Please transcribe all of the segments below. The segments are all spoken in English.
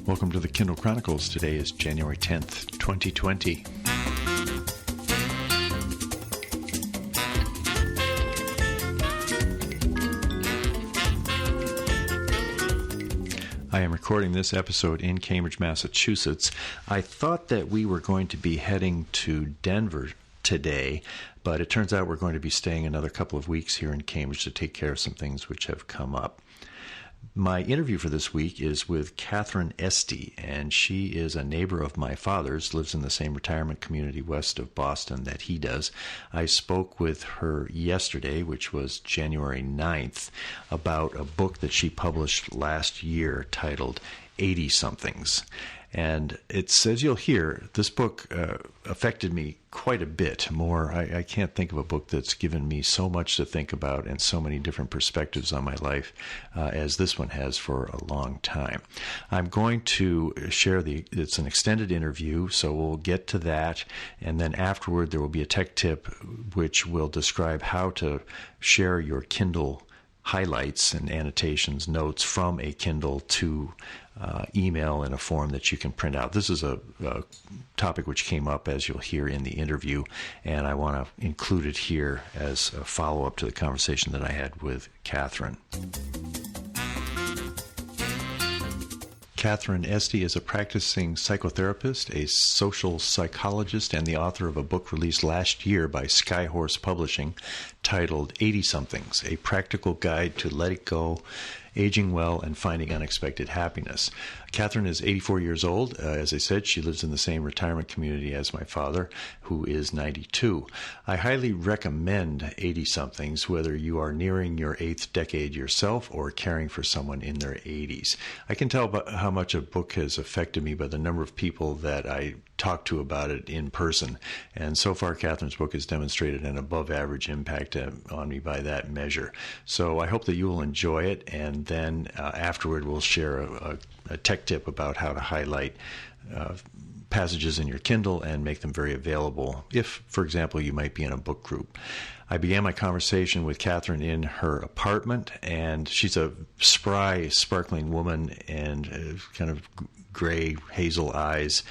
Welcome to the Kindle Chronicles. Today is January 10th, 2020. I am recording this episode in Cambridge, Massachusetts. I thought that we were going to be heading to Denver today, but it turns out we're going to be staying another couple of weeks here in Cambridge to take care of some things which have come up. My interview for this week is with Katharine Esty, and she is a neighbor of my father's, lives in the same retirement community west of Boston that he does. I spoke with her yesterday, which was January 9th, about a book that she published last year titled Eightysomethings. And it's, as you'll hear, this book affected me quite a bit more. I can't think of a book that's given me so much to think about and so many different perspectives on my life as this one has for a long time. I'm going to share it's an extended interview, so we'll get to that. And then afterward, there will be a tech tip which will describe how to share your Kindle highlights and annotations, notes from a Kindle to email in a form that you can print out. This is a topic which came up, as you'll hear in the interview, and I want to include it here as a follow-up to the conversation that I had with Katharine. Katharine Esty is a practicing psychotherapist, a social psychologist, and the author of a book released last year by Skyhorse Publishing titled Eightysomethings, A Practical Guide to Let It Go, Aging Well, and Finding Unexpected Happiness. Katharine is 84 years old. As I said, she lives in the same retirement community as my father, who is 92. I highly recommend Eightysomethings, whether you are nearing your 8th decade yourself or caring for someone in their 80s. I can tell by how much a book has affected me by the number of people that I talk to about it in person. And so far, Katharine's book has demonstrated an above-average impact on me by that measure. So I hope that you will enjoy it, and then afterward we'll share a tech tip about how to highlight passages in your Kindle and make them very available if, for example, you might be in a book group. I began my conversation with Katharine in her apartment, and she's a spry, sparkling woman and kind of gray hazel eyes.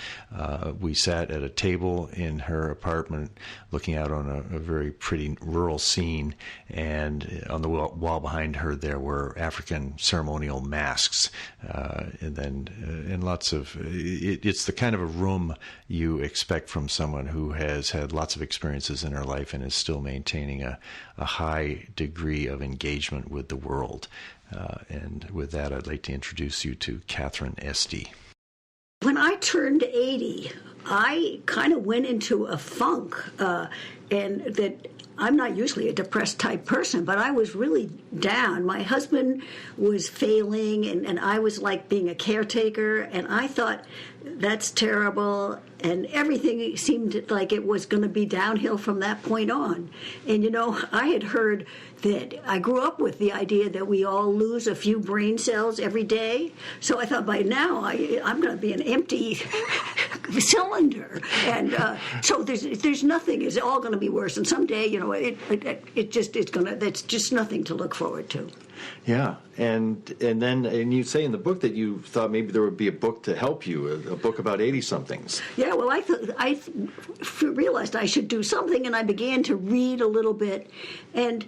We sat at a table in her apartment looking out on a very pretty rural scene, and on the wall behind her there were African ceremonial masks, and lots of it's the kind of a room you expect from someone who has had lots of experiences in her life and is still maintaining a high degree of engagement with the world. And with that, I'd like to introduce you to Katharine Esty. When I turned 80, I kind of went into a funk, and that I'm not usually a depressed type person, but I was really down. My husband was failing, and I was like being a caretaker, and I thought, that's terrible, and everything seemed like it was going to be downhill from that point on. And, you know, I had heard that I grew up with the idea that we all lose a few brain cells every day. So I thought by now I'm going to be an empty cylinder. And so there's nothing. It's all going to be worse. And someday, you know, that's just nothing to look forward to. Yeah, and you say in the book that you thought maybe there would be a book to help you, a book about 80-somethings. Yeah, well, I realized I should do something, and I began to read a little bit, and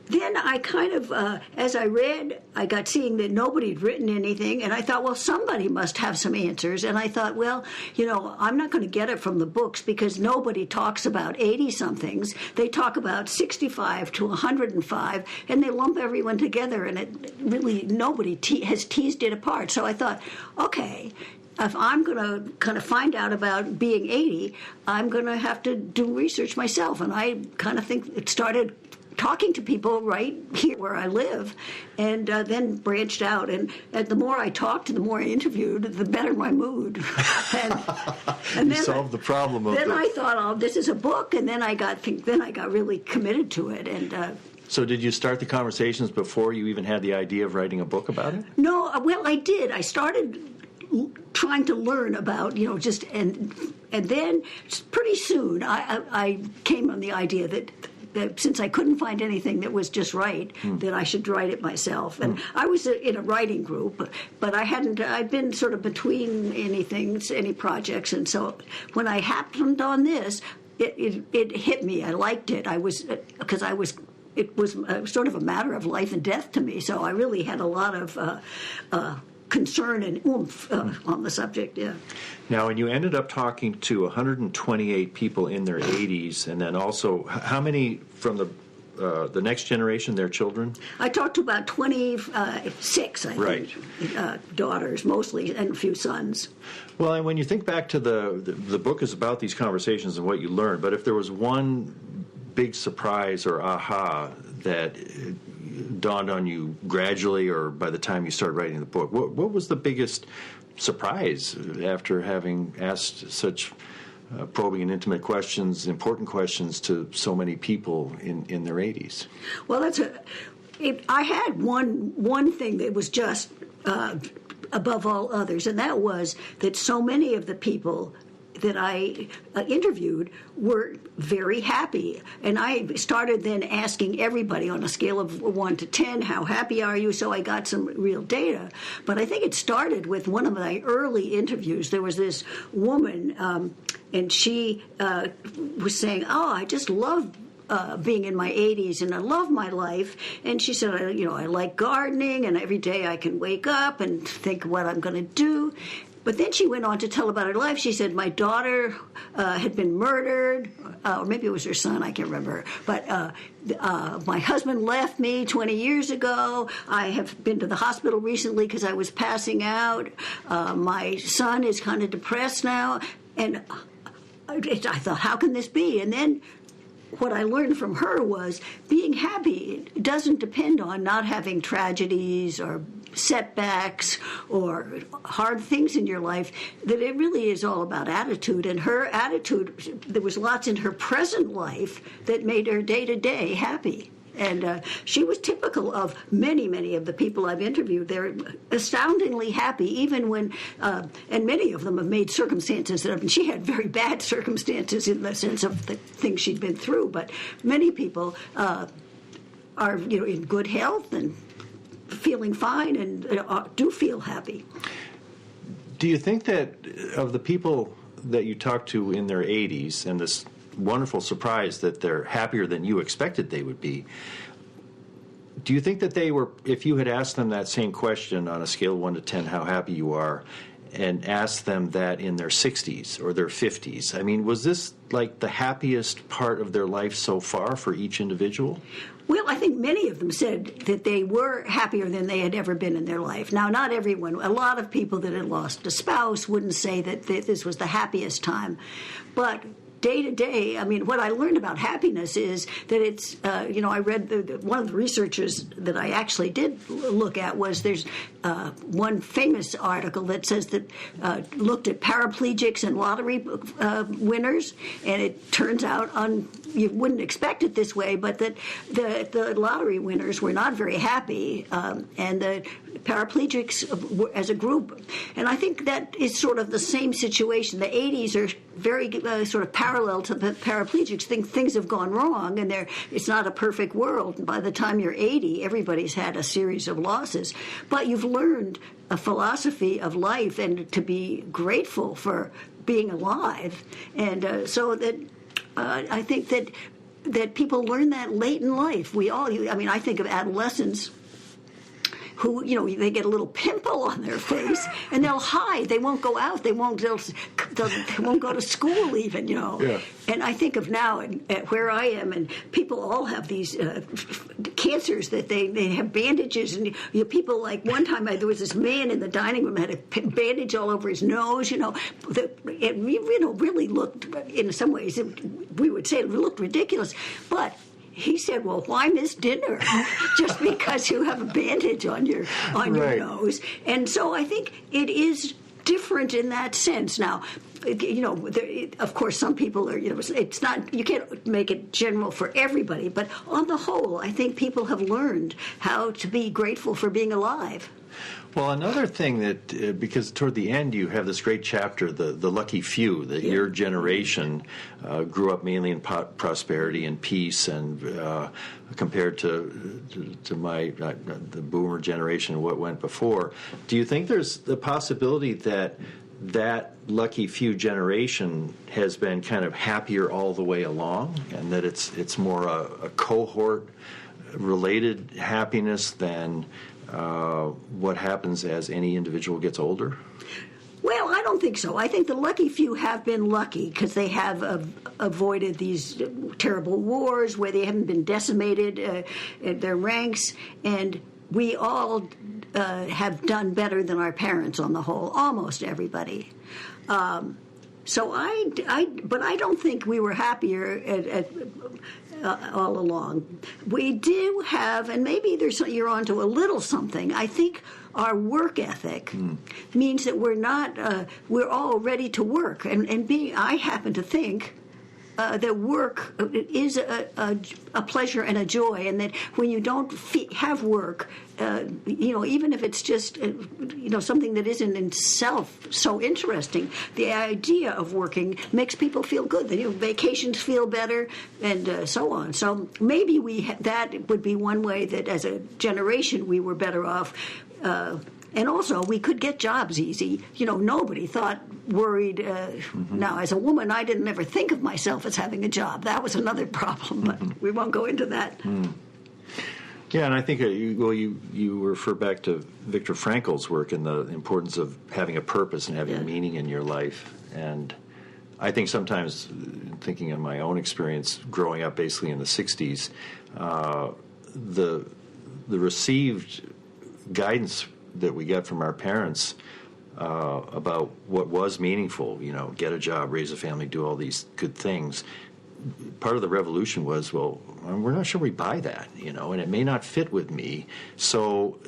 then I kind of, as I read, I got seeing that nobody had written anything, and I thought, well, somebody must have some answers. And I thought, well, you know, I'm not going to get it from the books because nobody talks about 80-somethings. They talk about 65 to 105, and they lump everyone together, and it really nobody has teased it apart. So I thought, okay, if I'm going to kind of find out about being 80, I'm going to have to do research myself. And I kind of think it started talking to people right here where I live, and then branched out. And the more I talked, the more I interviewed, the better my mood. and you solved the problem of I thought, oh, this is a book, and then I got really committed to it. And so did you start the conversations before you even had the idea of writing a book about it? No, well, I did. I started trying to learn about, you know, just and then pretty soon I came on the idea that since I couldn't find anything that was just right, that I should write it myself. And I was in a writing group, but I'd been sort of between any projects. And so when I happened on this, it hit me. I liked it. It was sort of a matter of life and death to me. So I really had a lot of concern and oomph on the subject, yeah. Now, and you ended up talking to 128 people in their 80s, and then also, how many from the next generation, their children? I talked to about 26, I think, daughters mostly, and a few sons. Well, and when you think back to the book is about these conversations and what you learned, but if there was one big surprise or aha that dawned on you gradually or by the time you started writing the book, what was the biggest surprise after having asked such probing and intimate questions, important questions to so many people in their 80s? Well, I had one thing that was just above all others, and that was that so many of the people that I interviewed were very happy. And I started then asking everybody on a scale of 1 to 10, how happy are you? So I got some real data. But I think it started with one of my early interviews. There was this woman, and she was saying, I just love being in my 80s, and I love my life. And she said, I like gardening, and every day I can wake up and think what I'm going to do. But then she went on to tell about her life. She said, my daughter had been murdered, or maybe it was her son, I can't remember. But my husband left me 20 years ago. I have been to the hospital recently because I was passing out. My son is kind of depressed now. And I thought, how can this be? And then what I learned from her was being happy doesn't depend on not having tragedies or setbacks or hard things in your life, that it really is all about attitude. And her attitude, there was lots in her present life that made her day-to-day happy. And she was typical of many, many of the people I've interviewed. They're astoundingly happy, even when, and many of them have made circumstances that she had very bad circumstances in the sense of the things she'd been through. But many people are, in good health and feeling fine and do feel happy. Do you think that of the people that you talked to in their 80s and this wonderful surprise that they're happier than you expected they would be, do you think that they were, if you had asked them that same question on a scale of 1 to 10, how happy you are, and asked them that in their 60s or their 50s, I mean, was this like the happiest part of their life so far for each individual? Well, I think many of them said that they were happier than they had ever been in their life. Now, not everyone. A lot of people that had lost a spouse wouldn't say that this was the happiest time. But day to day, I mean, what I learned about happiness is that it's, I read one of the researchers that I actually did look at was there's one famous article that says that looked at paraplegics and lottery winners, and it turns out you wouldn't expect it this way, but that the lottery winners were not very happy, and the paraplegics as a group. And I think that is sort of the same situation. The 80s are very sort of parallel to the paraplegics. Things have gone wrong, and it's not a perfect world. And by the time you're 80, everybody's had a series of losses. But you've learned a philosophy of life and to be grateful for being alive. And so that I think that people learn that late in life. I think of adolescents who, they get a little pimple on their face and they'll hide. They won't go out. They won't go to school even, Yeah. And I think of now at where I am, and people all have these cancers that they have bandages. And people, like one time there was this man in the dining room had a bandage all over his nose, it really looked, in some ways, we would say it looked ridiculous. But he said, well, why miss dinner just because you have a bandage on your nose? And so I think it is different in that sense. Now, of course, some people are, it's not, you can't make it general for everybody, but on the whole, I think people have learned how to be grateful for being alive. Well, another thing that, because toward the end you have this great chapter, the lucky few, that your generation grew up mainly in prosperity and peace, and compared to the boomer generation, what went before. Do you think there's the possibility that lucky few generation has been kind of happier all the way along, and that it's more a cohort related happiness than what happens as any individual gets older? Well, I don't think so. I think the lucky few have been lucky because they have avoided these terrible wars where they haven't been decimated in their ranks, and we all have done better than our parents on the whole, almost everybody. So but I don't think we were happier all along. We do have, and maybe you're onto a little something. I think our work ethic means that we're all ready to work, I happen to think that work is a pleasure and a joy, and that when you don't have work, even if it's just something that isn't in itself so interesting, the idea of working makes people feel good. Vacations feel better, and so on. So maybe that would be one way that, as a generation, we were better off. And also, we could get jobs easy. Nobody worried. Now, as a woman, I didn't ever think of myself as having a job. That was another problem, but we won't go into that. Yeah, and I think you refer back to Viktor Frankl's work and the importance of having a purpose and having meaning in your life. And I think sometimes, thinking of my own experience growing up basically in the 60s, the received guidance that we got from our parents about what was meaningful, get a job, raise a family, do all these good things. Part of the revolution was, well, we're not sure we buy that, and it may not fit with me. So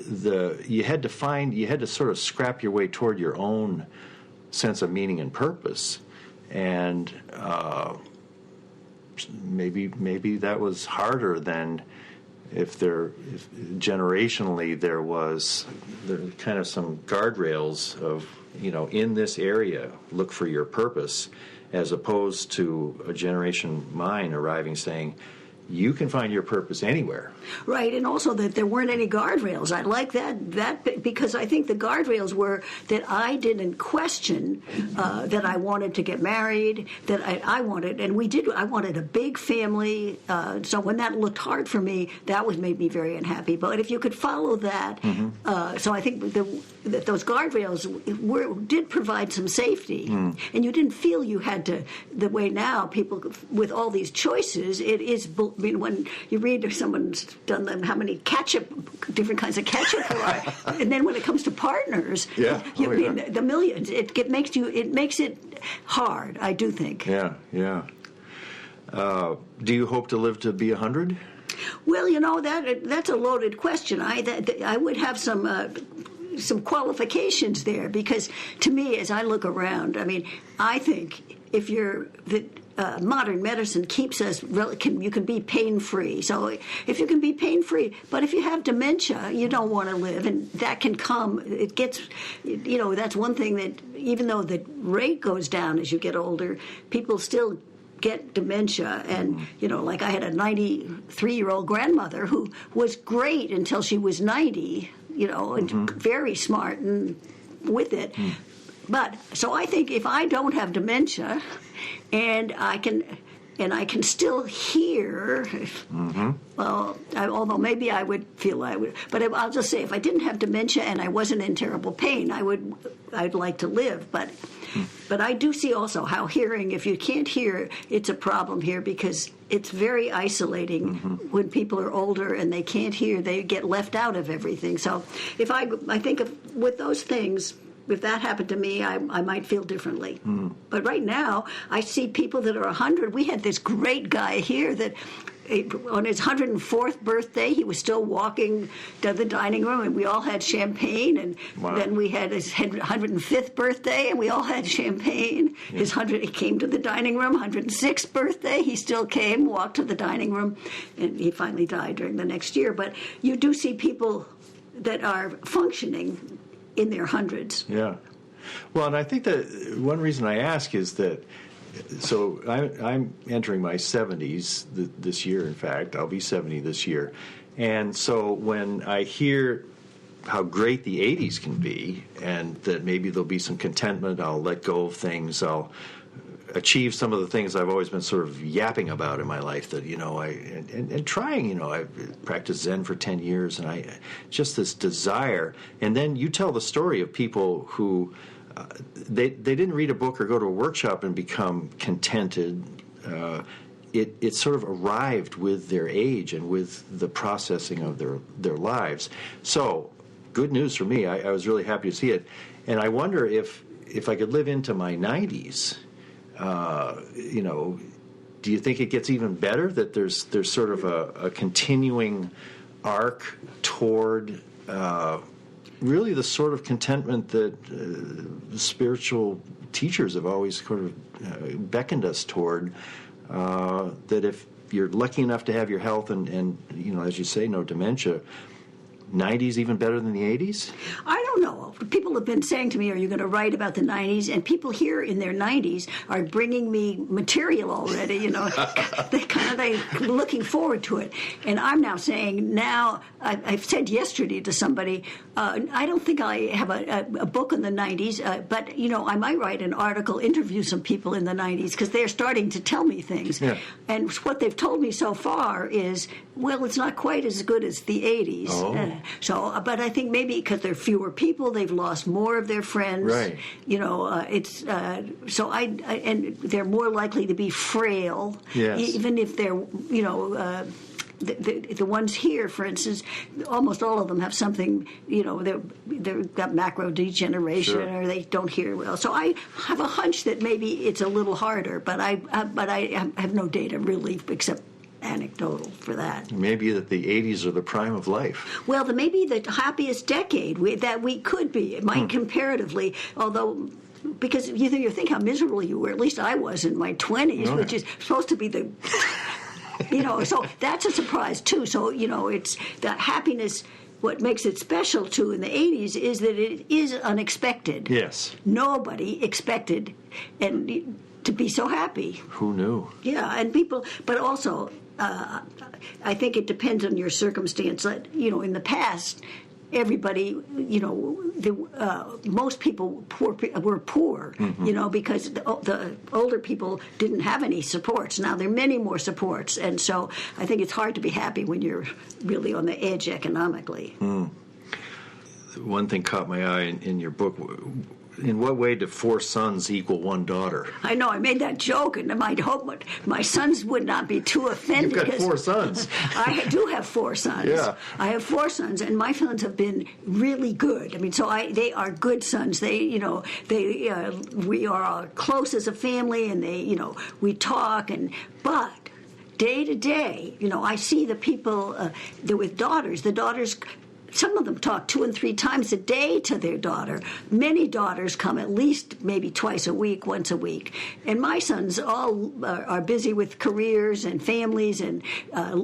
you had to sort of scrap your way toward your own sense of meaning and purpose. And maybe that was harder than if generationally there kind of some guardrails of, in this area, look for your purpose, as opposed to a generation mine arriving saying, you can find your purpose anywhere. Right, and also that there weren't any guardrails. I like that because I think the guardrails were that I didn't question that I wanted to get married, that I wanted, and we did. I wanted a big family. So when that looked hard for me, that made me very unhappy. But if you could follow that, so I think that those guardrails did provide some safety, and you didn't feel you had to. The way now people with all these choices, it is. I mean, when you read someone's done them, how many different kinds of ketchup there are, and then when it comes to partners, the millions, it makes it hard. I do think. Yeah. Do you hope to live to be 100? Well, that's a loaded question. I would have some qualifications there, because to me, as I look around, I think if modern medicine keeps us, you can be pain-free. So if you can be pain-free, but if you have dementia, you don't want to live, and that can come. It gets, that's one thing that even though the rate goes down as you get older, people still get dementia. And, like I had a 93-year-old grandmother who was great until she was 90, and very smart and with it. But so I think if I don't have dementia, and I can still hear, well, although maybe I would feel I would, but I'll just say if I didn't have dementia and I wasn't in terrible pain, I'd like to live. But I do see also how hearing, if you can't hear, it's a problem here, because it's very isolating when people are older and they can't hear, they get left out of everything. So if I think of with those things, if that happened to me, I might feel differently. But right now, I see people that are 100. We had this great guy here that on his 104th birthday, he was still walking to the dining room, and we all had champagne. And then we had his 105th birthday, and we all had champagne. He came to the dining room. 106th birthday, he still came, walked to the dining room, and he finally died during the next year. But you do see people that are functioning in their hundreds. Yeah. Well, and I think that one reason I ask is that, so I'm entering my 70s this year, in fact. I'll be 70 this year. And so when I hear how great the 80s can be, and that maybe there'll be some contentment, I'll let go of things, I'll achieve some of the things I've always been sort of yapping about in my life, that, and trying, I've practiced Zen for 10 years, and just this desire. And then you tell the story of people who, they didn't read a book or go to a workshop and become contented. It sort of arrived with their age and with the processing of their lives. So, good news for me. I was really happy to see it. And I wonder if I could live into my 90s, do you think it gets even better, that there's sort of a continuing arc toward really the sort of contentment that spiritual teachers have always sort of beckoned us toward, that if you're lucky enough to have your health and as you say, no dementia, 90s even better than the 80s? I don't know. People have been saying to me, are you going to write about the 90s? And people here in their 90s are bringing me material already, they're looking forward to it. And I'm now saying, I've said yesterday to somebody, I don't think I have a book in the 90s, but, I might write an article, interview some people in the 90s, because they're starting to tell me things. Yeah. And what they've told me so far is, well, it's not quite as good as the 80s. Oh. But I think maybe because there are fewer people, they've lost more of their friends. Right. And they're more likely to be frail. Yes. Even if they're, the ones here, for instance, almost all of them have something, they've got macro degeneration, sure, or they don't hear well. So I have a hunch that maybe it's a little harder, but I have no data really except anecdotal for that. Maybe that the 80s are the prime of life. Well, maybe the happiest decade that we could be. It might comparatively, although, because you think how miserable you were. At least I was in my 20s, which is supposed to be the... so that's a surprise, too. So, it's the happiness. What makes it special, too, in the 80s is that it is unexpected. Yes. Nobody expected to be so happy. Who knew? Yeah, and people, but also, I think it depends on your circumstance. In the past, everybody, most people were poor, mm-hmm, because the older people didn't have any supports. Now there are many more supports, and so I think it's hard to be happy when you're really on the edge economically. Mm. One thing caught my eye in your book. In what way do 4 sons equal 1 daughter? I know, I made that joke, and I hope my sons would not be too offended. You've got 4 sons. I do have 4 sons. Yeah. I have 4 sons, and my sons have been really good. I mean, they are good sons. We are close as a family, and we talk, but day to day, I see the people with daughters. The daughters, some of them talk 2 and 3 times a day to their daughter. Many daughters come at least maybe twice a week, once a week. And my sons all are busy with careers and families, and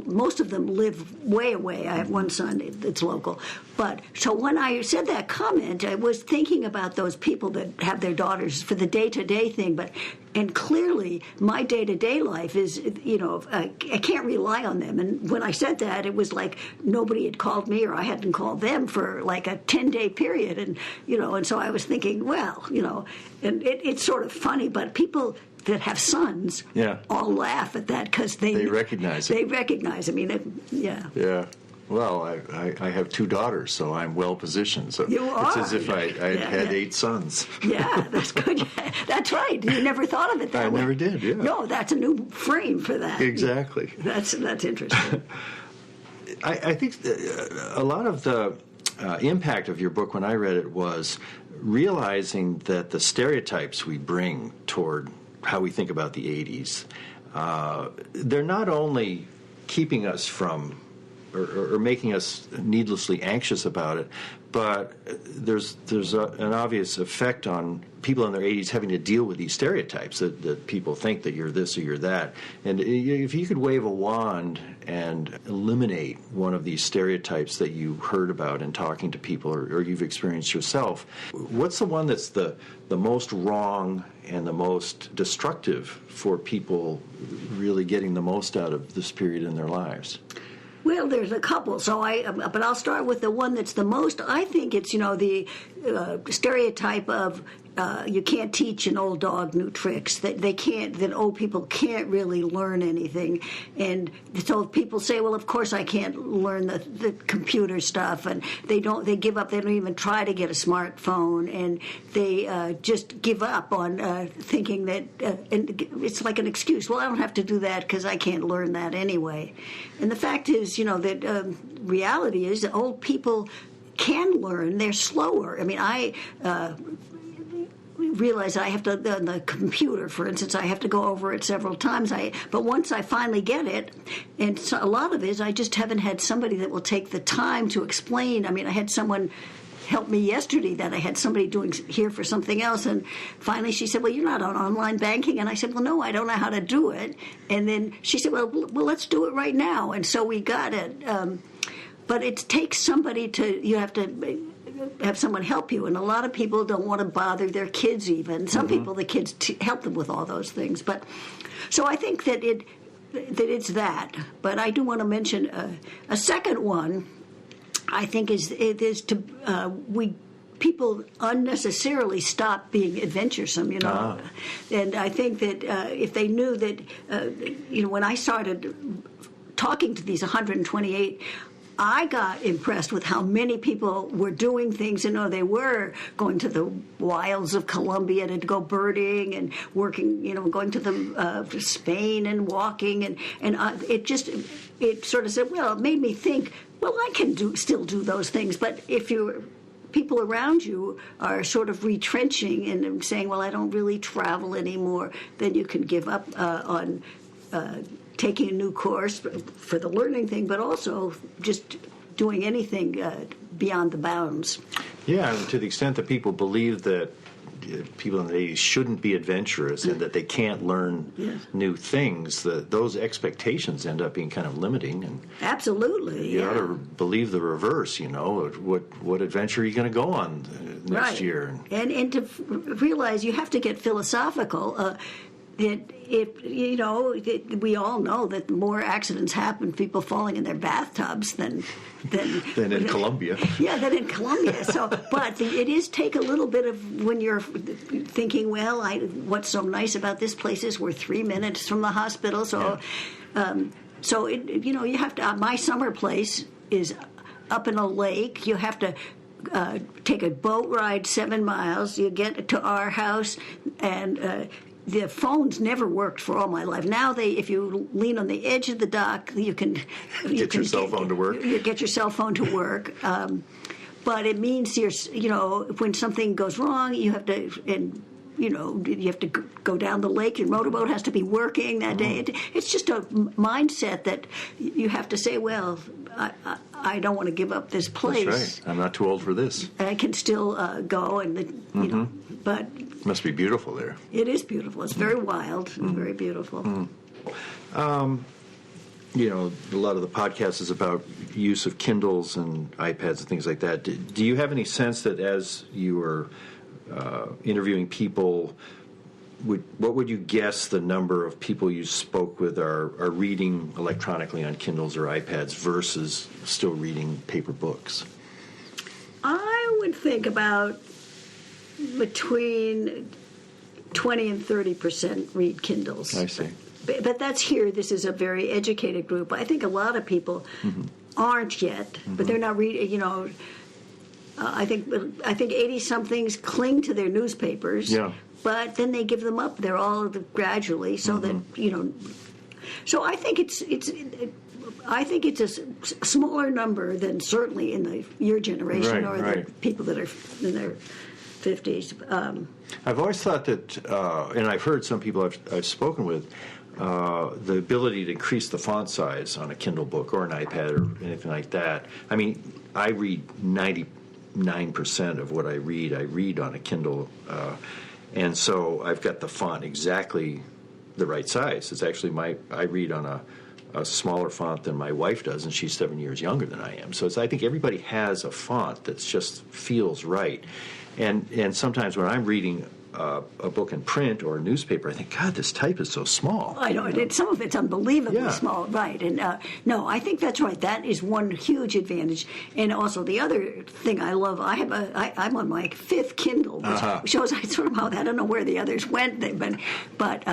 most of them live way away. I have one son that's local. But so when I said that comment, I was thinking about those people that have their daughters for the day-to-day thing, and clearly, my day-to-day life is, I can't rely on them. And when I said that, it was like nobody had called me, or I hadn't called them for like a 10-day period. And so I was thinking, well, and it's sort of funny, but people that have sons all laugh at that because they recognize it. They recognize. I mean, Yeah. Well, I have 2 daughters, so I'm well positioned. So you are. It's as if I had 8 sons. Yeah, that's good. That's right. You never thought of it that way. I never did. Yeah. No, that's a new frame for that. Exactly. That's interesting. I think a lot of the impact of your book when I read it was realizing that the stereotypes we bring toward how we think about the 80s, they're not only keeping us from or making us needlessly anxious about it, but there's an obvious effect on people in their 80s having to deal with these stereotypes that people think that you're this or you're that. And if you could wave a wand and eliminate one of these stereotypes that you heard about in talking to people or you've experienced yourself, what's the one that's the most wrong and the most destructive for people really getting the most out of this period in their lives? Well, there's a couple, but I'll start with the one that's the most. I think it's, the stereotype of you can't teach an old dog new tricks, that old people can't really learn anything. And so people say, well, of course I can't learn the computer stuff, and they give up, they don't even try to get a smartphone, and they just give up on thinking that, and it's like an excuse, well, I don't have to do that because I can't learn that anyway. And the fact is, that reality is that old people can learn, they're slower. I mean, I realize I have to, on the computer, for instance, I have to go over it several times. But once I finally get it, and so a lot of it is I just haven't had somebody that will take the time to explain. I mean, I had someone help me yesterday that I had somebody doing here for something else, and finally she said, well, you're not on online banking. And I said, well, no, I don't know how to do it. And then she said, well, let's do it right now. And so we got it. But it takes somebody you have to have someone help you, and a lot of people don't want to bother their kids even. Some people, the kids help them with all those things. But so I think that it's that. But I do want to mention a second one. I think people unnecessarily stop being adventuresome, And I think that if they knew that, when I started talking to these 128, I got impressed with how many people were doing things. They were going to the wilds of Colombia to go birding and working, going to Spain and walking. And it sort of said, well, it made me think, well, I can still do those things. But if people around you are sort of retrenching and saying, well, I don't really travel anymore, then you can give up on taking a new course for the learning thing, but also just doing anything beyond the bounds. Yeah, and to the extent that people believe that people in the 80s shouldn't be adventurous and that they can't learn new things, those expectations end up being kind of limiting. And absolutely, you ought to believe the reverse. What adventure are you going to go on next year? And to realize you have to get philosophical. We all know that more accidents happen, people falling in their bathtubs than in Colombia. Yeah, than in Colombia. But it is take a little bit of when you're thinking, well, what's so nice about this place is we're 3 minutes from the hospital. So, you have to. My summer place is up in a lake. You have to take a boat ride 7 miles. You get to our house and. The phones never worked for all my life. Now if you lean on the edge of the dock, you can get your cell phone to work. You get your cell phone to work. But it means when something goes wrong, you have to you have to go down the lake. Your motorboat has to be working that day. It's just a mindset that you have to say, well, I don't want to give up this place. That's right. I'm not too old for this. I can still go and but it must be beautiful there. It is beautiful. It's very wild and very beautiful. A lot of the podcast is about use of Kindles and iPads and things like that. Do you have any sense that as you were interviewing people, what would you guess the number of people you spoke with are reading electronically on Kindles or iPads versus still reading paper books? I would think about between 20 and 30% read Kindles. I see. But that's here. This is a very educated group. I think a lot of people aren't yet, but they're not reading. I think 80-somethings cling to their newspapers. Yeah. But then they give them up. They're all gradually, so that So I think it's I think it's a smaller number than certainly in your generation the people that are in their 50s. I've always thought that, and I've heard some people I've spoken with, the ability to increase the font size on a Kindle book or an iPad or anything like that. I mean, I read 99% of what I read on a Kindle, and so I've got the font exactly the right size. It's actually I read on a smaller font than my wife does, and she's 7 years younger than I am. So I think everybody has a font that just feels right. And sometimes when I'm reading a book in print or a newspaper, I think, God, this type is so small. I know. Some of it's unbelievably small, right. And no, I think that's right. That is one huge advantage. And also the other thing I love, I'm on my 5th Kindle, which shows I sort of I don't know where the others went, but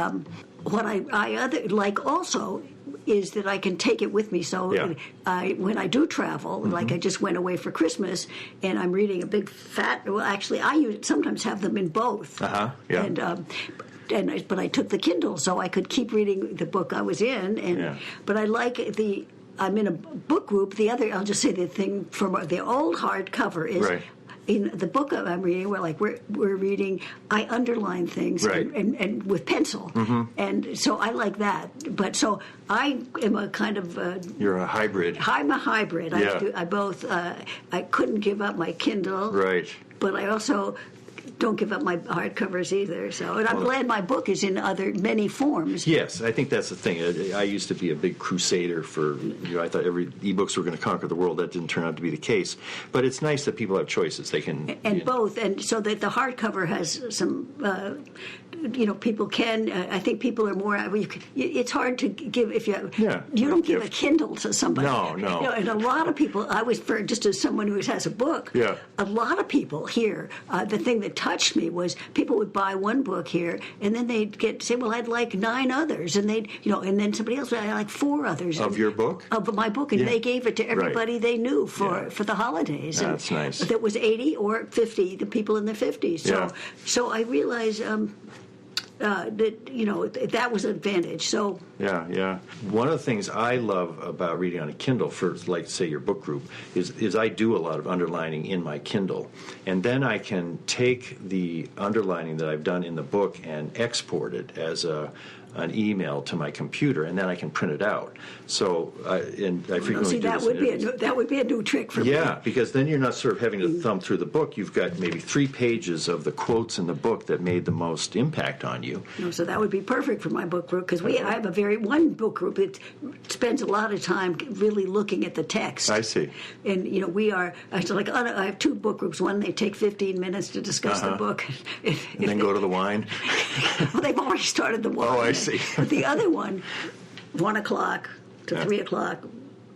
what I like also is that I can take it with me. So when I do travel, like I just went away for Christmas, and I'm reading a big fat. Well, actually, I sometimes have them in both. But I took the Kindle so I could keep reading the book I was in. But I like I'm in a book group. The other, I'll just say the thing from the old hardcover is. Right. In the book I'm reading, we're reading. I underline things and with pencil, and so I like that. But so I am a kind of you're a hybrid. I'm a hybrid. Yeah. I both. I couldn't give up my Kindle, right? But I also don't give up my hardcovers either. So, and I'm glad my book is in many forms. Yes, I think that's the thing. I used to be a big crusader for, I thought ebooks were going to conquer the world. That didn't turn out to be the case. But it's nice that people have choices. They can... And both. And so that the hardcover has some... people can. I think people are more. It's hard to give if you. You don't give a Kindle to somebody. No. And a lot of people. Just as someone who has a book. Yeah. A lot of people here. The thing that touched me was people would buy one book here, and then they'd say, "Well, I'd like 9 others," and and then somebody else would I'd like 4 others of your book. Of my book, and they gave it to everybody they knew for the holidays. That's nice. That was 80 or 50. The people in their 50s. So I realized. That was an advantage. So one of the things I love about reading on a Kindle for, like, say, your book group is I do a lot of underlining in my Kindle, and then I can take the underlining that I've done in the book and export it as an email to my computer, and then I can print it out. So, I frequently do this. That would be a new trick for me. Yeah, because then you're not sort of having to thumb through the book. You've got maybe 3 pages of the quotes in the book that made the most impact on you. So that would be perfect for my book group, because I have one book group that spends a lot of time really looking at the text. I see. And I have 2 book groups. One, they take 15 minutes to discuss the book, and then go to the wine. Well, they've already started the wine. Oh, I see. But the other one, 1 o'clock to 3 o'clock.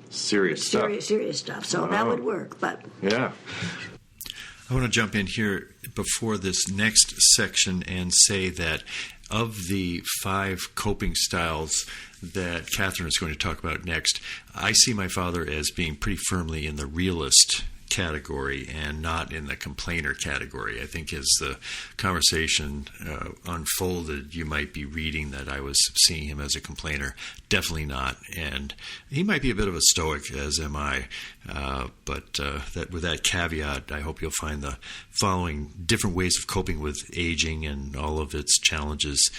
Serious stuff. Serious stuff. So that would work. But yeah. I want to jump in here before this next section and say that of the 5 coping styles that Katharine is going to talk about next, I see my father as being pretty firmly in the realist category and not in the complainer category. I think as the conversation unfolded, you might be reading that I was seeing him as a complainer. Definitely not. And he might be a bit of a stoic, as am I. But that with that caveat, I hope you'll find the following different ways of coping with aging and all of its challenges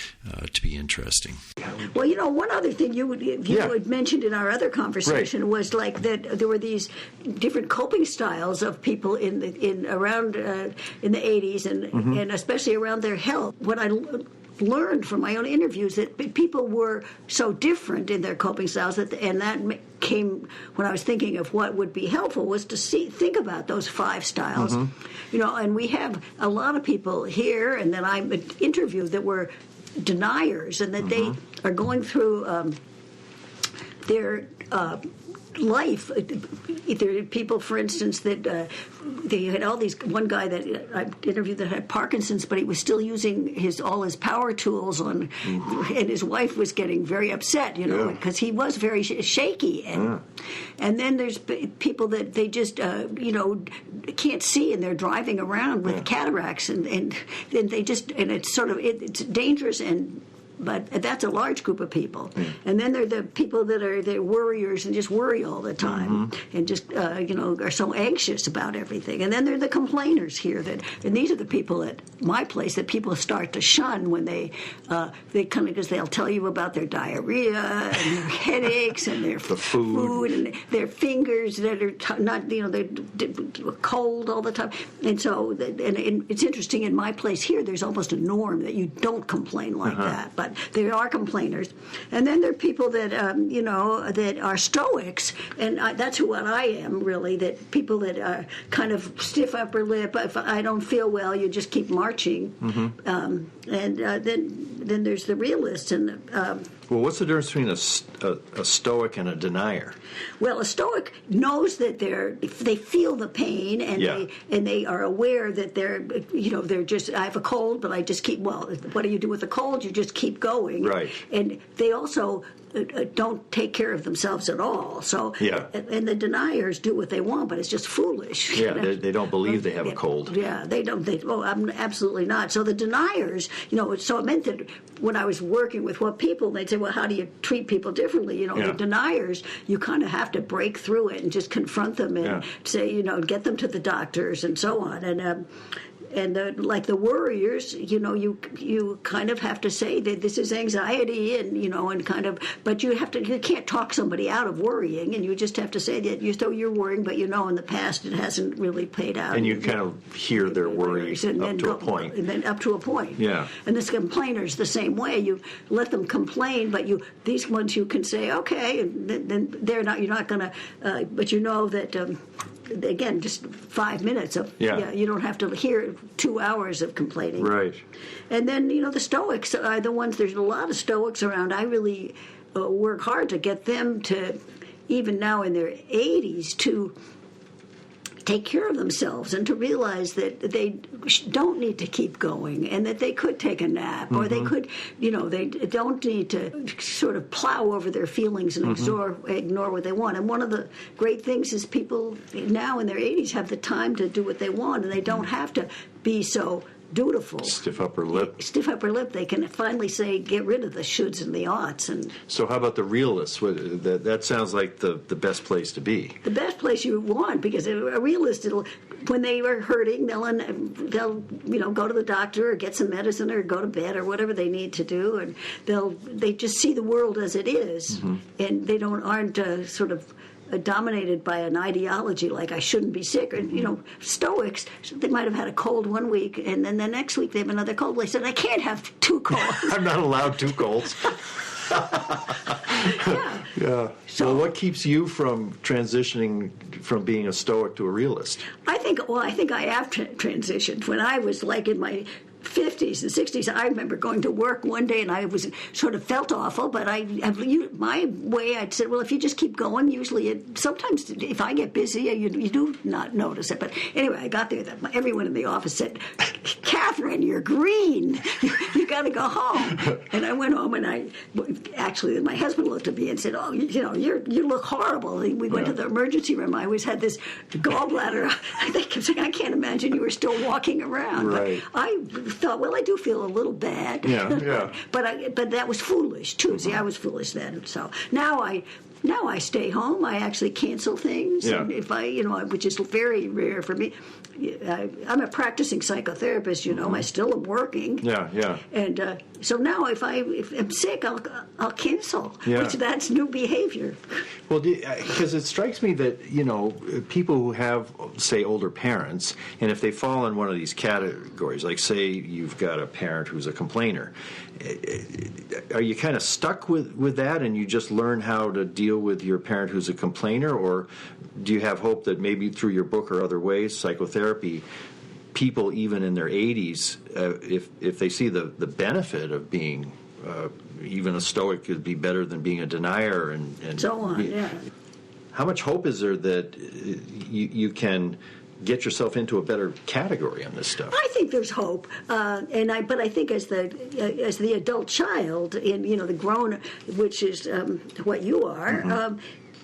to be interesting. Well, one other thing you had mentioned in our other conversation was like that there were these different coping styles of people in the 80s and especially around their health. What I learned from my own interviews that people were so different in their coping styles that came when I was thinking of what would be helpful was to think about those 5 styles. And we have a lot of people here and that I interviewed that were deniers and that they are going through their life. There are people, for instance, that they had all these. One guy that I interviewed that had Parkinson's, but he was still using all his power tools on, and his wife was getting very upset, because he was very shaky. And then there's people that they just can't see, and they're driving around with cataracts, and then they just it's dangerous and but that's a large group of people. And then there are the people that are the worriers and just worry all the time and just are so anxious about everything. And then there are the complainers here and these are the people at my place that people start to shun when they come, because they'll tell you about their diarrhea and their headaches and their food and their fingers that are not, they're cold all the time. And so, and it's interesting, in my place here, there's almost a norm that you don't complain like that, but there are complainers. And then there are people that, that are stoics, and that's what I am, really, that people that are kind of stiff upper lip. If I don't feel well, you just keep marching. And then there's the realists. And well, what's the difference between a stoic and a denier? Well, a stoic knows that they feel the pain, and they are aware that they're just, I have a cold, but I just keep, well, what do you do with the cold? You just keep going. Right. And they also don't take care of themselves at all. So, and the deniers do what they want, but it's just foolish. Yeah, they don't believe they have a cold. Yeah, they don't. I'm absolutely not. So the deniers, so it meant that when I was working with people, they'd say, well, how do you treat people differently? The deniers, you kind of have to break through it and just confront them and say, get them to the doctors and so on. And like the worriers, you kind of have to say that this is anxiety, and kind of, but you can't talk somebody out of worrying, and you just have to say that you're worrying, but in the past it hasn't really played out. And you kind of hear their worries up to a point. And then up to a point. Yeah. And the complainers the same way. You let them complain, but these ones you can say, okay, and then you're not going to, but that. Again, just 5 minutes of you don't have to hear 2 hours of complaining. Right. And then the Stoics are the ones. There's a lot of Stoics around. I really work hard to get them to, even now in their 80s, to take care of themselves and to realize that they don't need to keep going and that they could take a nap or they could, they don't need to sort of plow over their feelings and ignore what they want. And one of the great things is people now in their 80s have the time to do what they want, and they don't have to be so dutiful. Stiff upper lip. They can finally say, get rid of the shoulds and the oughts. And so how about the realists? That sounds like the best place to be. The best place you want, because a realist, when they are hurting, they'll go to the doctor or get some medicine or go to bed or whatever they need to do, and they just see the world as it is, and they aren't sort of dominated by an ideology like I shouldn't be sick. Or, Stoics, they might have had a cold one week, and then the next week they have another cold. They said, I can't have 2 colds. I'm not allowed 2 colds. Yeah. So what keeps you from transitioning from being a Stoic to a realist? I think I have transitioned. When I was like in my 50s and 60s, I remember going to work one day and I was sort of felt awful, but my way, I'd said, well, if you just keep going, usually sometimes if I get busy, you do not notice it. But anyway, I got there, everyone in the office said, Katharine, you're green. You got to go home. And I went home, and actually my husband looked at me and said, oh, you look horrible. And we went to the emergency room. I always had this gallbladder. They kept saying, I can't imagine you were still walking around. Right. But I thought, well, I do feel a little bad. Yeah. But that was foolish too. See, I was foolish then. So now I stay home. I actually cancel things. Yeah. And if which is very rare for me. I'm a practicing psychotherapist. I still am working. Yeah. And so now, if I'm sick, I'll cancel. Yeah. Which that's new behavior. Well, because it strikes me that people who have, say, older parents, and if they fall in one of these categories, like say you've got a parent who's a complainer, are you kind of stuck with that, and you just learn how to deal with your parent who's a complainer, or do you have hope that maybe through your book or other ways, psychotherapy, people even in their 80s, if they see the benefit of being even a Stoic could be better than being a denier and so on, yeah. How much hope is there that you can get yourself into a better category on this stuff? I think there's hope, but I think as the adult child, in the grown, which is what you are,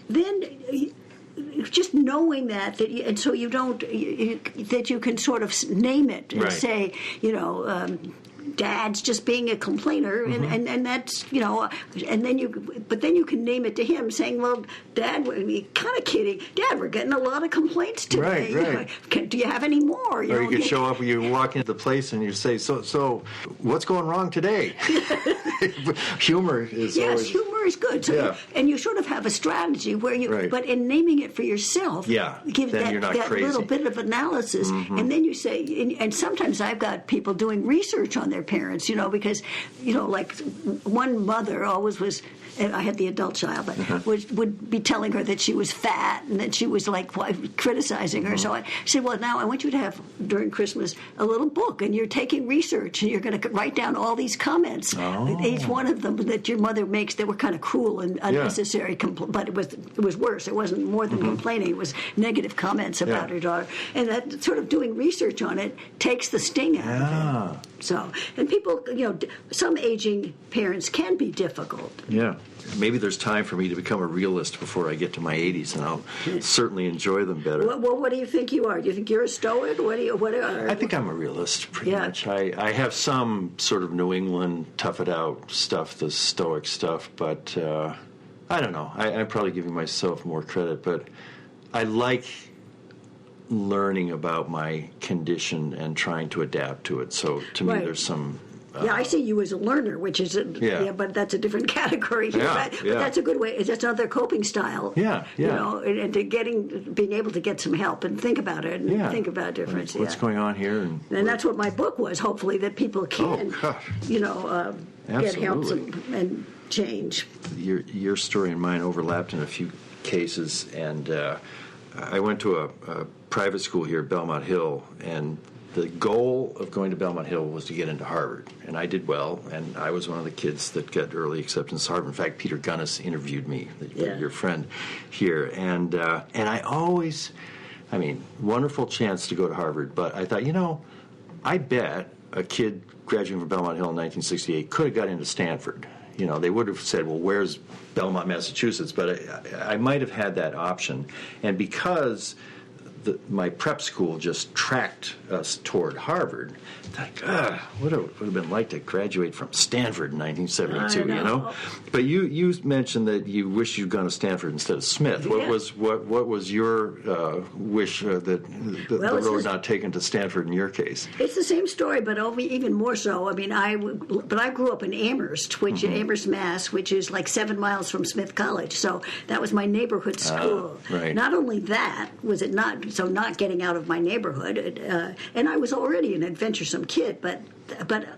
then. Just knowing that and so you don't that you can sort of name it and right. say Dad's just being a complainer, and that's, and then you can name it to him, saying, well, Dad, we're kind of kidding. Dad, we're getting a lot of complaints today. Right. Do you have any more? Or you could show up, you walk into the place and you say, so what's going wrong today? Humor is always... Yes, humor is good. So and you sort of have a strategy where you, but in naming it for yourself, give then that little bit of analysis, and then you say, and sometimes I've got people doing research on their parents, because, like one mother always was, I had the adult child, but would be telling her that she was fat and that she was like criticizing her. So I said, well, now I want you to have, during Christmas, a little book, and you're taking research, and you're going to write down all these comments, each one of them that your mother makes that were kind of cruel and unnecessary, but it was worse. It wasn't more than complaining. It was negative comments about her daughter. And that sort of doing research on it takes the sting out of it. So, and people, some aging parents can be difficult. Yeah. Maybe there's time for me to become a realist before I get to my 80s, and I'll certainly enjoy them better. Well, what do you think you are? Do you think you're a stoic? I think I'm a realist, pretty much. I have some sort of New England tough it out stuff, the stoic stuff, but I don't know. I'm probably giving myself more credit, but I like learning about my condition and trying to adapt to it. So to me, there's some... I see you as a learner, which is, but that's a different category. But that's a good way. That's another coping style. And to being able to get some help and think about it and think about difference. What's going on here? And that's what my book was, hopefully, that people can, get help and change. Your story and mine overlapped in a few cases, and I went to a private school here at Belmont Hill, and the goal of going to Belmont Hill was to get into Harvard, and I did well, and I was one of the kids that got early acceptance to Harvard. In fact, Peter Gunnis interviewed me, your friend here, and I always, wonderful chance to go to Harvard, but I thought, I bet a kid graduating from Belmont Hill in 1968 could have got into Stanford. They would have said, well, where's Belmont, Massachusetts? But I might have had that option, and because my prep school just tracked us toward Harvard, what would it have been like to graduate from Stanford in 1972, But you mentioned that you wish you'd gone to Stanford instead of Smith. What was your wish that the road not taken to Stanford in your case? It's the same story, but even more so. I grew up in Amherst, Amherst, Mass, which is like 7 miles from Smith College. So that was my neighborhood school. Not only that was it not getting out of my neighborhood, and I was already an adventuresome kid, but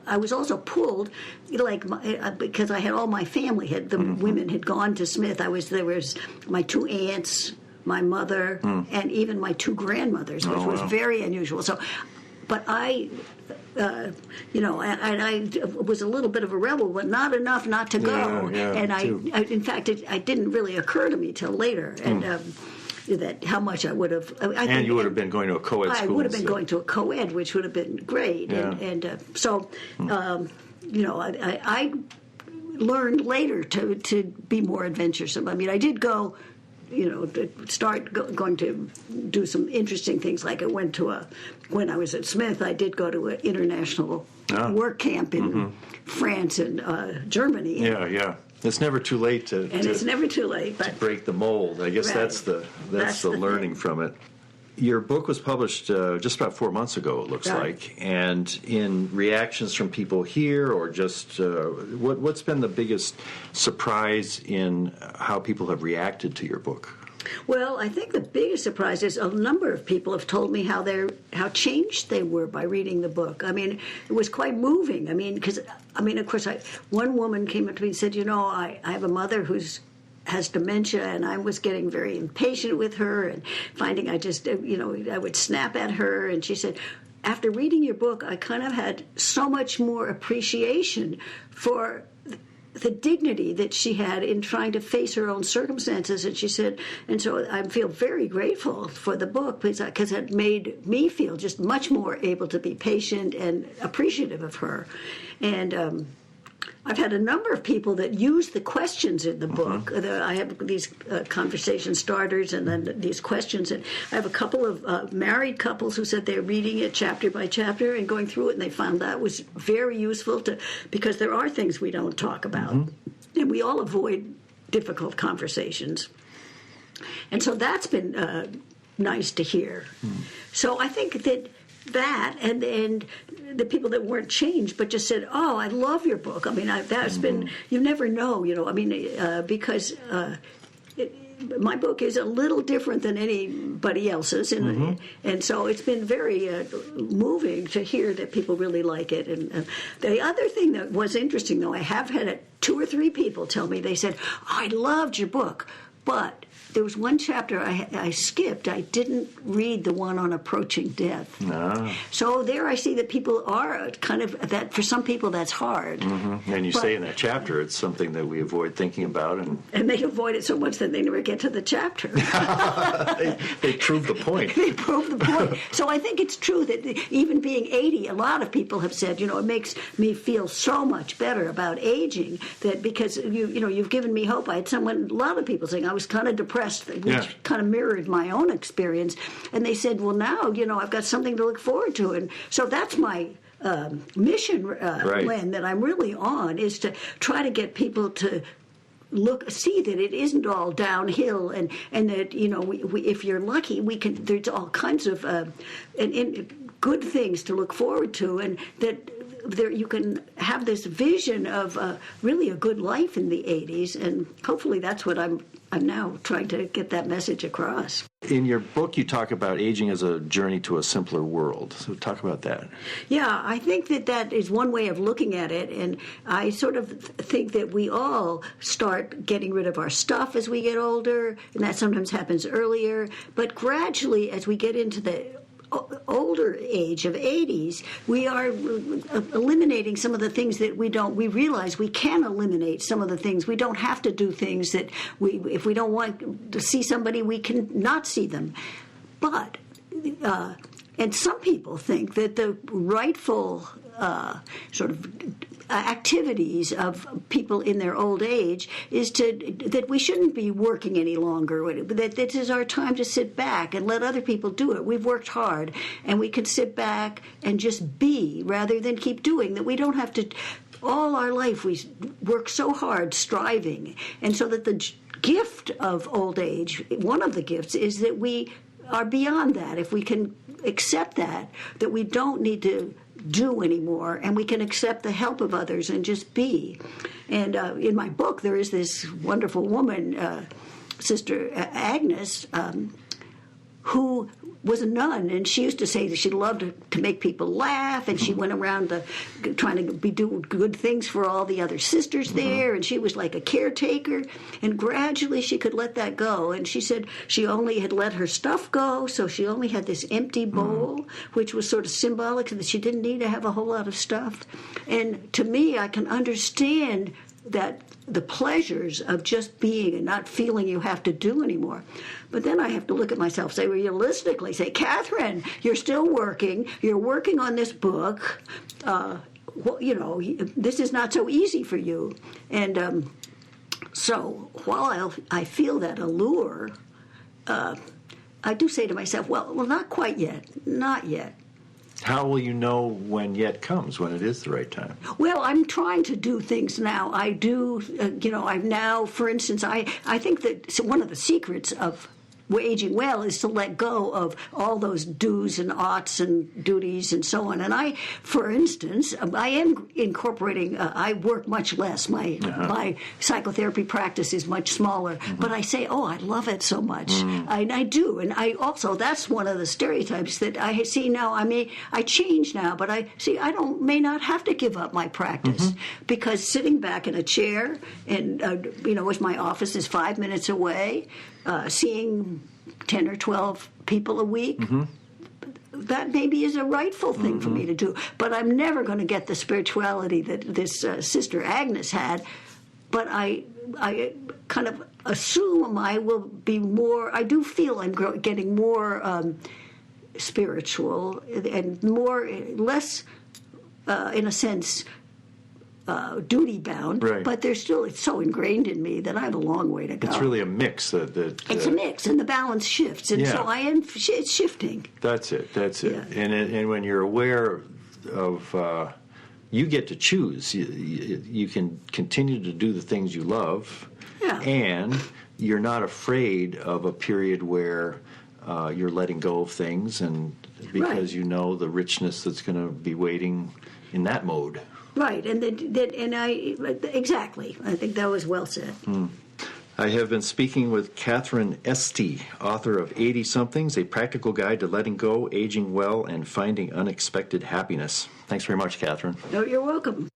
I was also pulled, because I had all my family. The women had gone to Smith. There was my 2 aunts, my mother, and even my 2 grandmothers, which was very unusual. So, but I was a little bit of a rebel, but not enough not to go. In fact, it didn't really occur to me till later, and. That how much I would have. And you would have been going to a co-ed school. I would have been going to a co-ed, which would have been great. I learned later to be more adventuresome. I did go, going to do some interesting things. Like when I was at Smith, I did go to an international work camp in France and Germany. It's never too late to break the mold. I guess that's the learning from it. Your book was published just about 4 months ago, it looks like. And in reactions from people here, or just what's been the biggest surprise in how people have reacted to your book? Well, I think the biggest surprise is a number of people have told me how changed they were by reading the book. It was quite moving. Of course, one woman came up to me and said, I have a mother has dementia, and I was getting very impatient with her and finding I would snap at her. And she said, after reading your book, I kind of had so much more appreciation for the dignity that she had in trying to face her own circumstances. And she said, and so I feel very grateful for the book because it made me feel just much more able to be patient and appreciative of her. And I've had a number of people that use the questions in the book. I have these conversation starters and then these questions. And I have a couple of married couples who said they're reading it chapter by chapter and going through it, and they found that was very useful because there are things we don't talk about. And we all avoid difficult conversations. And so that's been nice to hear. So I think that and the people that weren't changed but just said, "Oh, I love your book." I mean, that's been, you never know, I mean, because my book is a little different than anybody else's, and so it's been very moving to hear that people really like it. And the other thing that was interesting, though, I have had 2 or 3 people tell me, they said, "I loved your book, but there was one chapter I skipped. I didn't read the one on approaching death." So there I see that people are kind of, that for some people that's hard. And you say in that chapter it's something that we avoid thinking about. And they avoid it so much that they never get to the chapter. They prove the point. They prove the point. So I think it's true that even being 80, a lot of people have said, it makes me feel so much better about aging, that because you've given me hope. I had a lot of people saying I was kind of depressed, which kind of mirrored my own experience. And they said, well, now, I've got something to look forward to. And so that's my mission, Len, that I'm really on, is to try to get people to see that it isn't all downhill, and that, we, if you're lucky, there's all kinds of good things to look forward to, and that you can have this vision of really a good life in the 80s, and hopefully that's what I'm now trying to get that message across. In your book, you talk about aging as a journey to a simpler world. So talk about that. Yeah, I think that is one way of looking at it, and I sort of think that we all start getting rid of our stuff as we get older, and that sometimes happens earlier, but gradually as we get into the older age of 80s, we are eliminating some of the things that we realize we can eliminate some of the things. We don't have to do things that if we don't want to see somebody, we can not see them. But, and some people think that the rightful sort of activities of people in their old age is that we shouldn't be working any longer, that this is our time to sit back and let other people do it. We've worked hard, and we can sit back and just be rather than keep doing, that we don't have to. All our life we work so hard striving, and so that the gift of old age, one of the gifts, is that we are beyond that. If we can accept that we don't need to do anymore, and we can accept the help of others and just be. And in my book, there is this wonderful woman, Sister Agnes, who was a nun, and she used to say that she loved to make people laugh, and she went around trying to do good things for all the other sisters there, and she was like a caretaker, and gradually she could let that go. And she said she only had let her stuff go, so she only had this empty bowl, which was sort of symbolic that she didn't need to have a whole lot of stuff. And to me, I can understand that the pleasures of just being and not feeling you have to do anymore. But then I have to look at myself, say realistically, say, Katharine, you're still working. You're working on this book. This is not so easy for you. And so while I feel that allure, I do say to myself, well, not quite yet, not yet. How will you know when yet comes, when it is the right time? Well, I'm trying to do things now. I do, I've now, for instance, I think that one of the secrets of aging well is to let go of all those do's and oughts and duties and so on. And I, for instance, I am incorporating, I work much less. My psychotherapy practice is much smaller. But I say, I love it so much. And I do. And I also, that's one of the stereotypes that I see now. I change now, but I may not have to give up my practice. Because sitting back in a chair and, as my office is 5 minutes away, seeing 10 or 12 people a week, that maybe is a rightful thing for me to do. But I'm never going to get the spirituality that this Sister Agnes had. But I kind of assume I will be more, I do feel I'm getting more spiritual and less, in a sense, duty bound, Right. but it's so ingrained in me that I have a long way to go. It's really a mix. It's a mix, and the balance shifts, and so it's shifting. That's it. Yeah. And when you're aware of, you get to choose. You can continue to do the things you love, and you're not afraid of a period where you're letting go of things, and because you know the richness that's going to be waiting in that mode. Right, exactly. I think that was well said. I have been speaking with Katharine Esty, author of 80-somethings, A Practical Guide to Letting Go, Aging Well, and Finding Unexpected Happiness. Thanks very much, Katharine. No, you're welcome.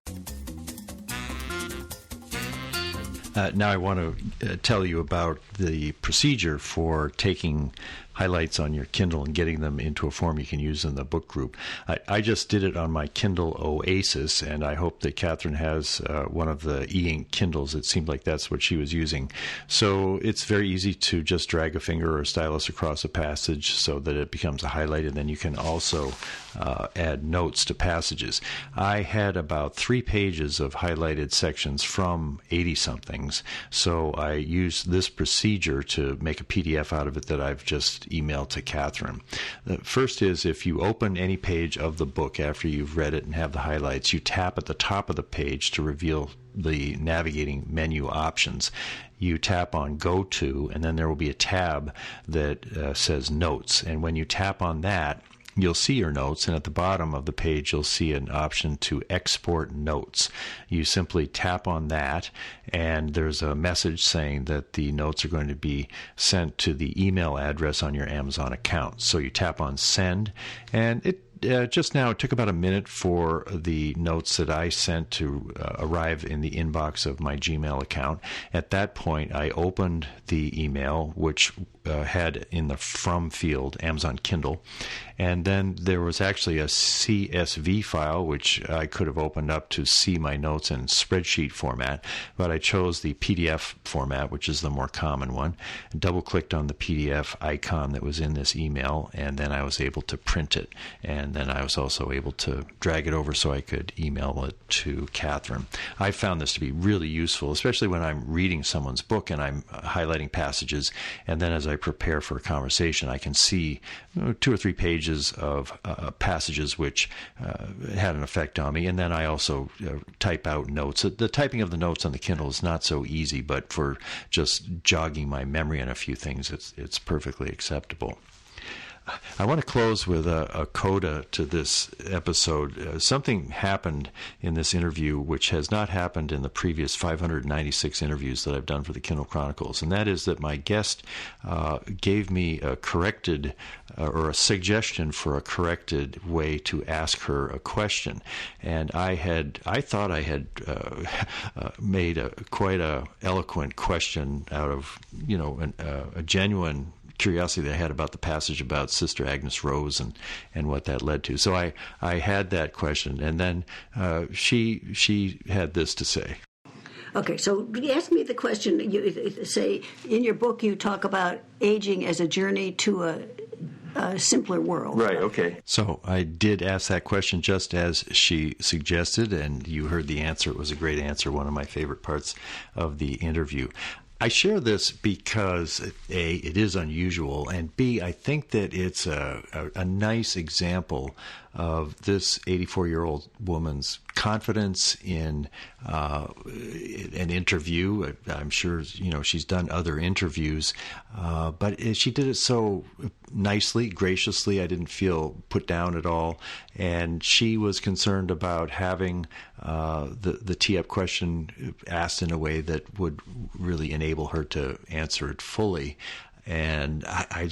Now I want to tell you about the procedure for taking highlights on your Kindle and getting them into a form you can use in the book group. I just did it on my Kindle Oasis, and I hope that Katharine has one of the e-ink Kindles. It seemed like that's what she was using. So it's very easy to just drag a finger or a stylus across a passage so that it becomes a highlight, and then you can also add notes to passages. I had about 3 pages of highlighted sections from 80-somethings, so I used this procedure to make a PDF out of it that I've just emailed to Katharine. The first is, if you open any page of the book after you've read it and have the highlights, you tap at the top of the page to reveal the navigating menu options. You tap on Go To, and then there will be a tab that says Notes. And when you tap on that, you'll see your notes, and at the bottom of the page you'll see an option to export notes. You simply tap on that, and there's a message saying that the notes are going to be sent to the email address on your Amazon account. So you tap on Send, and it just now, it took about a minute for the notes that I sent to arrive in the inbox of my Gmail account. At that point, I opened the email, which had in the From field Amazon Kindle, and then there was actually a CSV file, which I could have opened up to see my notes in spreadsheet format, but I chose the PDF format, which is the more common one, double-clicked on the PDF icon that was in this email, and then I was able to print it, and then I was also able to drag it over so I could email it to Katharine. I found this to be really useful, especially when I'm reading someone's book and I'm highlighting passages, and then as I prepare for a conversation, I can see 2 or 3 pages of passages which had an effect on me, and then I also type out notes. The typing of the notes on the Kindle is not so easy, but for just jogging my memory on a few things, it's perfectly acceptable. I want to close with a coda to this episode. Something happened in this interview which has not happened in the previous 596 interviews that I've done for the Kindle Chronicles, and that is that my guest gave me a corrected or a suggestion for a corrected way to ask her a question. And I thought I had made quite a eloquent question out of, a genuine curiosity that I had about the passage about Sister Agnes Rose and what that led to. So I had that question, and then she had this to say. Okay, so ask me the question. You say in your book you talk about aging as a journey to a simpler world. Right, okay. So I did ask that question just as she suggested, and you heard the answer. It was a great answer, one of my favorite parts of the interview. I share this because, A, it is unusual, and B, I think that it's a nice example of this 84-year-old woman's confidence in an interview. I'm sure, she's done other interviews, but she did it so nicely, graciously. I didn't feel put down at all. And she was concerned about having the tee-up question asked in a way that would really enable her to answer it fully. And I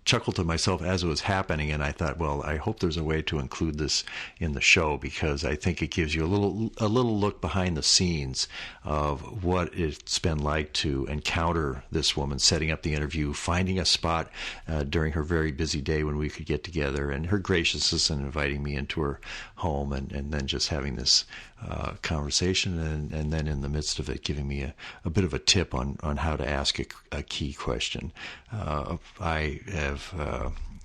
chuckled to myself as it was happening, and I thought, well, I hope there's a way to include this in the show, because I think it gives you a little look behind the scenes of what it's been like to encounter this woman setting up the interview, finding a spot during her very busy day when we could get together, and her graciousness in inviting me into her home, and then just having this conversation, and then in the midst of it giving me a bit of a tip on how to ask a key question. I have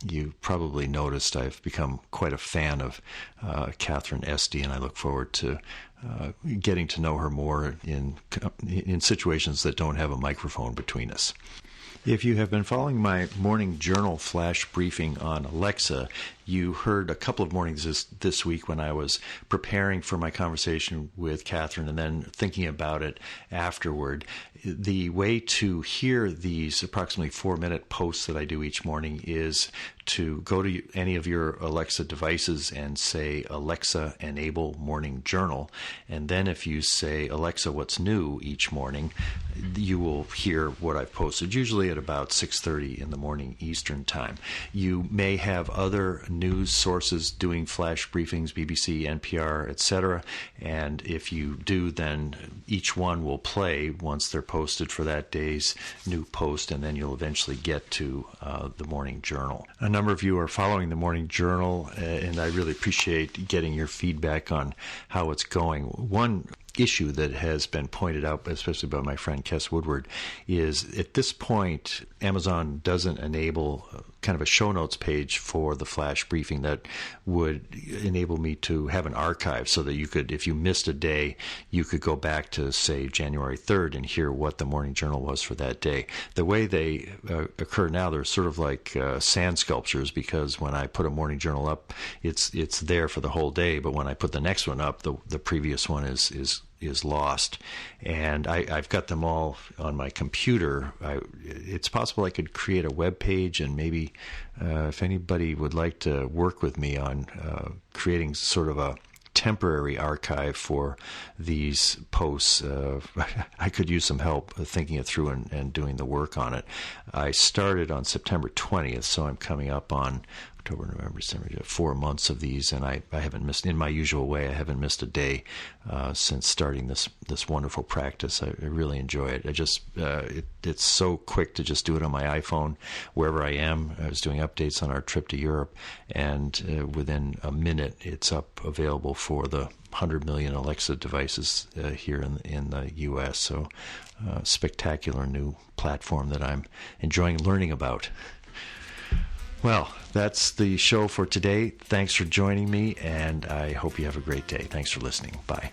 you probably noticed I've become quite a fan of Katharine Esty, and I look forward to getting to know her more in situations that don't have a microphone between us. If you have been following my morning journal flash briefing on Alexa, you heard a couple of mornings this week when I was preparing for my conversation with Katharine and then thinking about it afterward. The way to hear these approximately 4-minute posts that I do each morning is to go to any of your Alexa devices and say, Alexa, enable morning journal. And then if you say, Alexa, what's new each morning, you will hear what I've posted, usually at about 6:30 in the morning Eastern time. You may have other news sources doing flash briefings, BBC, NPR, etc. And if you do, then each one will play once they're posted for that day's new post, and then you'll eventually get to the Morning Journal. A number of you are following the Morning Journal, and I really appreciate getting your feedback on how it's going. One issue that has been pointed out, especially by my friend Kes Woodward, is at this point Amazon doesn't enable kind of a show notes page for the flash briefing that would enable me to have an archive so that you could, if you missed a day, you could go back to, say, January 3rd and hear what the Morning Journal was for that day. The way they occur now, they're sort of like sand sculptures, because when I put a Morning Journal up, it's there for the whole day, but when I put the next one up, the previous one is lost. And I've got them all on my computer. It's possible I could create a web page, and maybe if anybody would like to work with me on creating sort of a temporary archive for these posts, I could use some help thinking it through and doing the work on it. I started on September 20th, so I'm coming up on October, November, December, 4 months of these, and I haven't missed, in my usual way, I haven't missed a day since starting this wonderful practice. I really enjoy it. It's so quick to just do it on my iPhone wherever I am. I was doing updates on our trip to Europe, and within a minute it's up available for the 100 million Alexa devices here in the U.S. So spectacular new platform that I'm enjoying learning about. Well, that's the show for today. Thanks for joining me, and I hope you have a great day. Thanks for listening. Bye.